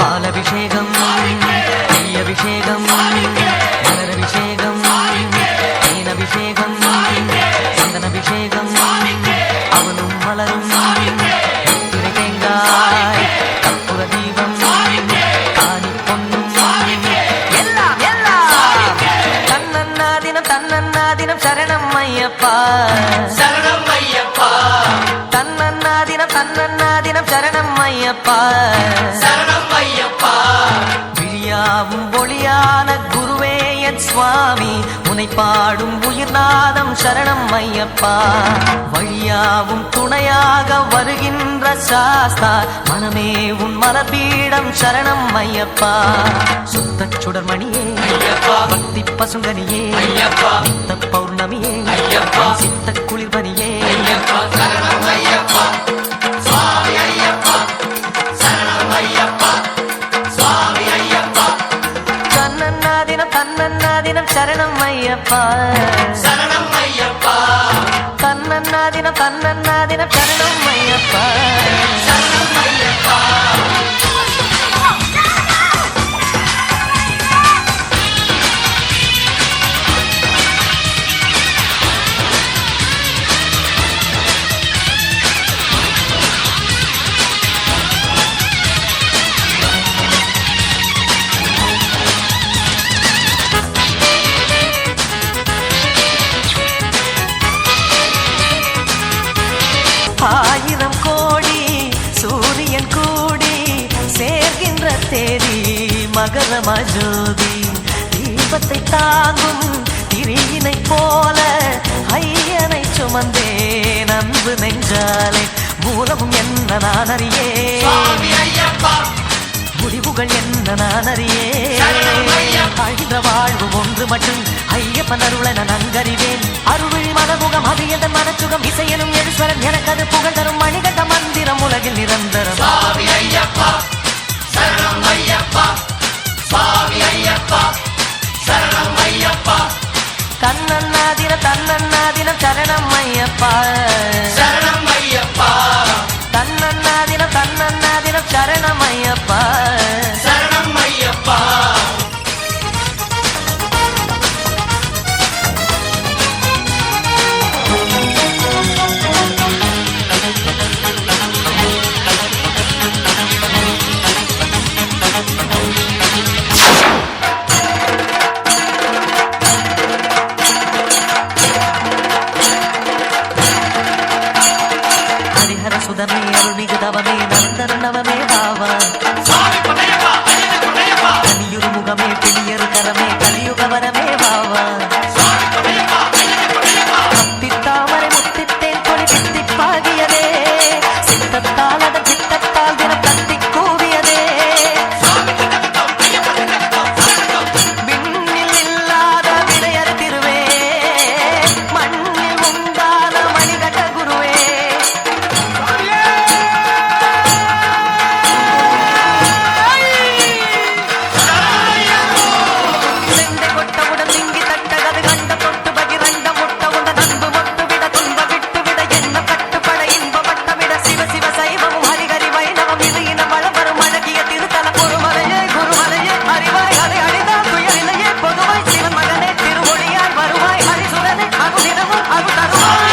பாலபிஷேகம் நெய்யபிஷேகம் மலரபிஷேகம் தேனபிஷேகம் சந்தனபிஷேகம் அவனும் மலரும் திரை தேங்காய் கற்பூர தீபம் காணி பொன்னும் எல்லாம் எல்லாம் தன்னன்னாதினம் தன்னன்னாதினம் சரணம் ஐயப்பா சரணம் ஐயப்பா தன்னன்னாதினம் தன்னன்னாதினம் சரணம் ஐயப்பா சரணம் ஐயப்பா விழியாவும் ஒளியான குருவே என் சுவாமி உனை பாடும் உயிர்நாதம் சரணம் ஐயப்பா வழியாவும் துணையாக வருகின்ற சாஸ்தா மனமே உன் மலர்பீடம் சரணம் ஐயப்பா சுத்த சுடர்மணியே பக்தி பசுங்கனியே நித்த பௌர்ணமியே சித்த குளிர்பனியே சரணம் ஐயப்பா சுவாமி ஐயப்பா சரணம் ஐயப்பா சுவாமி ஐயப்பா தன்னன்னாதினம் தன்னன்னாதினம் சரணம் ஐயப்பா சரணம் ஐயப்பா தன்னன்னாதினம் தன்னன்னாதினம் சரணம் ஐயப்பா சரணம் ஐயப்பா ஆயிரம் கோடி சூரியன் கூடி சேர்கின்ற தேதி மகரம ஜோதி தீபத்தை தாங்கும் திரியினை போல ஐயனை சுமந்தேன் அன்பு நெஞ்சாலே மூலமும் என்ன நான் அறியே சுவாமி ஐயப்பா முடிவுகள் என்ன நான் அறியே சரணம் ஐயப்பா. அழிந்த வாழ்வு ஒன்று மட்டும் ஐயப்பன் அருளை நான் நன்கறிவேன் அருள்விழி மனமுகம் அது எதன் மனச்சுகம் இசையனும் எழுஸ்வரன் எனக்கு அது புகழ் தரும் மணிகண்ட மந்திரம் உலகில் நிரந்தரம் சுவாமி ஐயப்பா சரணம் ஐயப்பா சுவாமி ஐயப்பா சரணம் ஐயப்பா தன்னன்னாதினம் தன்னன்னாதினம் சரணம் ஐயப்பா சரணம் ஐயப்பா தன்னன்னாதினம் தன்னன்னாதினம் சரணம் ஐயப்பா சரணம் ஐயப்பா ஹரிஹர சுதமே அருள்மிகு தவமே நந்தரணவமே பாவா சுவாமி பொன்னையப்பா ஐயனே பொன்னையப்பா கலியுரு முகமே பிடியரு கரமே கலியுக வரமே பாவா சுவாமி பொன்னையப்பா ஐயனே பொன்னையப்பா முத்தித்தாமரை முத்தித்தேன் கொடி தித்திப்பாகியதே சித்தத்தால் அதன் சித்தத்தால் தினம் கத்தி கூவியதே சுவாமி திட்டத்தம் ஐயப்பா திட்டத்தம் சரணம் விண்ணில் இல்லாத விடையர் திருவே மண்ணில் உண்டான மணிகண்ட குருவே செண்டை கொட்டவுடன் திங்கி தட்டகது கண்ட தொட்டு பகிரண்ட முட்டவுடன் அன்பு மொட்டு விட துன்ப விட்டு விட என்ன கட்டுப்பட இன்பப்பட்ட விட சிவ சிவ சைவமும் ஹரிஹரி வைணவம் இது இன வளவரும் அழகிய திருத்தல குருமலையே குருமலையே அறிவாய் அதை அழிந்தால் துயரிலையே பொதுவாய் சிவன் மகனே திருமொழியாய் வருவாய் ஹரிசுரனே அகுதினமும் அகு தருவாய்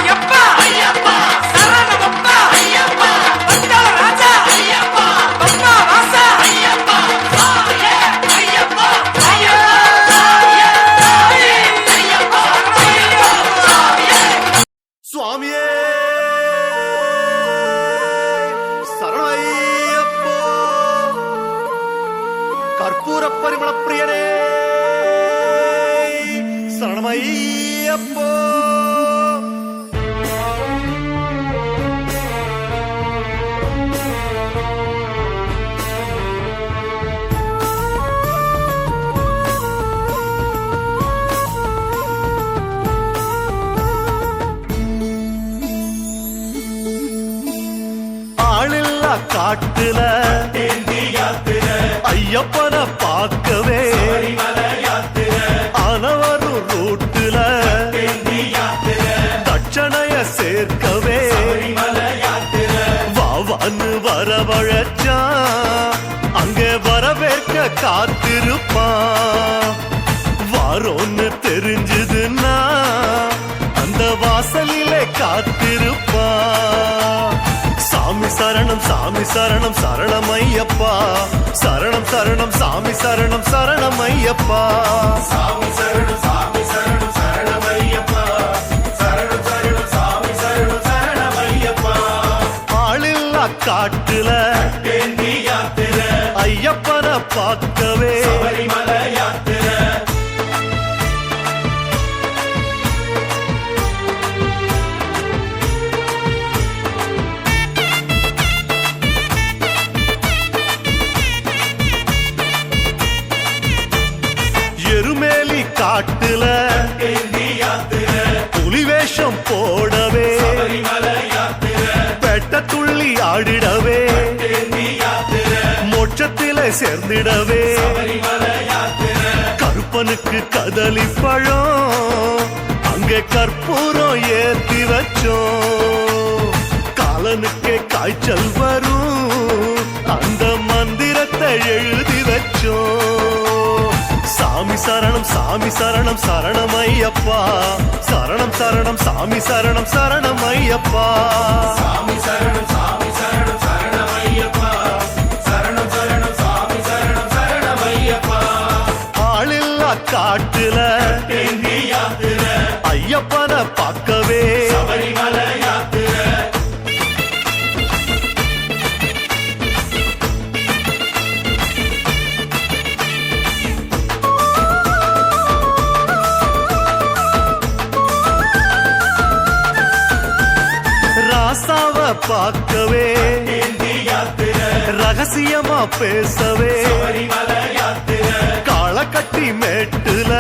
ஐயப்பா ஐயப்பா சரணமப்பா ஐயப்பா பந்தாள ராஜா ஐயப்பா பத்மா வாசா ஐயப்பா சுவாமியே ஐயப்பா ஐயப்பா ஐயப்பா சுவாமியே சுவாமியே சரணமையப்போ கற்பூர பரிமள பிரியனே சரணமையப்போ ஆளில்லா காட்டுல ஐயப்பனை பார்க்கவே அனவரும் ரூட்டுல தட்சணைய சேர்க்கவே வரவழைச்சான் அங்கே வரவேற்க காத்திருப்பான். வாரோன்னு தெரிஞ்சதுன்னா அந்த வாசலிலே காத்திருப்பான். சாமி சரணம் சாமி சரணம் சரணம் ஐயப்பா, சரணம் சரணம் சாமி சரணம் சரணம் ஐயப்பா. சாமி சரணம் சாமி சரணம் சரணம் ஐயப்பா, சரணம் சரணம் சாமி சரணம் சரணம் ஐயப்பா. ஆளில்லா காட்டுல தேந்தி யாத்திரை, ஐயப்பனை பார்க்கவே சபரிமலை யாத்திரை. எருமேலி காட்டுல தேந்தி யாத்திரை, புலி வேஷம் போடவே சபரிமலை யாத்திரை. பெட்ட துள்ளி ஆடிடவே தேந்தி யாத்திரை, மோட்சத்திலே சேர்ந்திடவே சபரிமலை யாத்திரை. கருப்பனுக்கு கதலி பழம் அங்கே கற்பூரம் ஏத்தி வச்சோம். காலனுக்கே காய்ச்சல் வரும் அந்த மந்திரத்தை எழுதி வச்சோம். சாமி சரணம் சாமி சரணம் சரணம் ஐயப்பா, சரணம் சரணம் சாமி சரணம் சரணம் ஐயப்பா. சாமி சரணம் சாமி சரணம் சரணம் ஐயப்பா, சரணம் சரணம் சாமி சரணம் சரணம் ஐயப்பா. ஆளில்லா காட்டுல தேந்தி யாத்திரை, ஐயப்பனை பார்க்கவே சபரிமலை யாத்திரை. ராசாவ பார்க்கவே தேந்தி யாத்திரை, ரகசியமா பேசவே சபரிமலை யாத்திரை. காளக்கட்டி மேட்டுல